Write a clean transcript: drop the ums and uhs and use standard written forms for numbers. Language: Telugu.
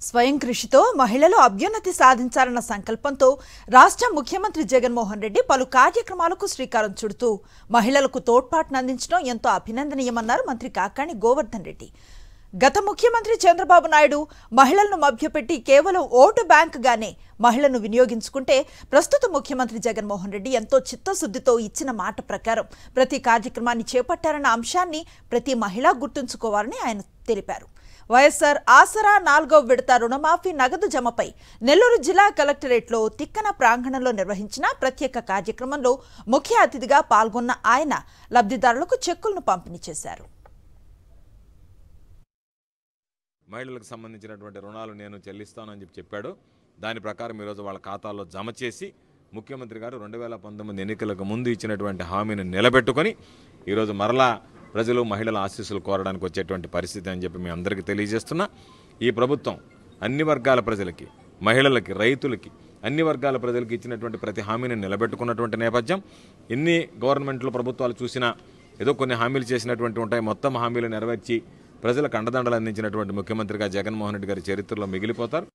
స్వయం కృషితో మహిళలు అభ్యున్నతి సాధించాలన్న సంకల్పంతో రాష్ట్ర ముఖ్యమంత్రి జగన్మోహన్ రెడ్డి పలు కార్యక్రమాలకు శ్రీకారం చుడుతూ మహిళలకు తోడ్పాటును అందించడం ఎంతో అభినందనీయమన్నారు మంత్రి కాకాణి గోవర్ధన్ రెడ్డి. గత ముఖ్యమంత్రి చంద్రబాబు నాయుడు మహిళలను మభ్యపెట్టి కేవలం ఓటు బ్యాంకుగానే మహిళలను వినియోగించుకుంటే ప్రస్తుత ముఖ్యమంత్రి జగన్మోహన్ రెడ్డి ఎంతో చిత్తశుద్ధితో ఇచ్చిన మాట ప్రకారం ప్రతి కార్యక్రమాన్ని చేపట్టారన్న అంశాన్ని ప్రతి మహిళ గుర్తుంచుకోవాలని ఆయన తెలిపారు. వైఎస్ఆర్ ఆసరా 4వ విడత రుణమాఫీ నగదు జమపై నెల్లూరు జిల్లా కలెక్టరేట్లో తిక్కన ప్రాంగణంలో నిర్వహించిన ప్రత్యేక కార్యక్రమంలో ముఖ్య అతిథిగా పాల్గొన్న ఆయన లబ్ధిదారులకు చెక్కులను పంపిణీ చేశారు. మహిళలకు సంబంధించినటువంటి రుణాలు నేను చెల్లిస్తానని చెప్పాడు. దాని ప్రకారం ఈరోజు వాళ్ళ ఖాతాల్లో జమ చేసి ముఖ్యమంత్రి గారు 2019 ఎన్నికలకు ముందు ఇచ్చినటువంటి హామీని నిలబెట్టుకొని ఈరోజు మరలా ప్రజలు మహిళల ఆశీస్సులు కోరడానికి వచ్చేటువంటి పరిస్థితి అని చెప్పి మీ అందరికీ తెలియజేస్తున్నా. ఈ ప్రభుత్వం అన్ని వర్గాల ప్రజలకి, మహిళలకి, రైతులకి, అన్ని వర్గాల ప్రజలకి ఇచ్చినటువంటి ప్రతి హామీని నిలబెట్టుకున్నటువంటి నేపథ్యం. ఎన్ని గవర్నమెంట్లు ప్రభుత్వాలు చూసినా ఏదో కొన్ని హామీలు చేసినటువంటి ఉంటాయి. మొత్తం హామీలు నెరవేర్చి ప్రజలకు అండదండలు అందించినటువంటి ముఖ్యమంత్రిగా జగన్మోహన్ రెడ్డి గారి చరిత్రలో మిగిలిపోతారు.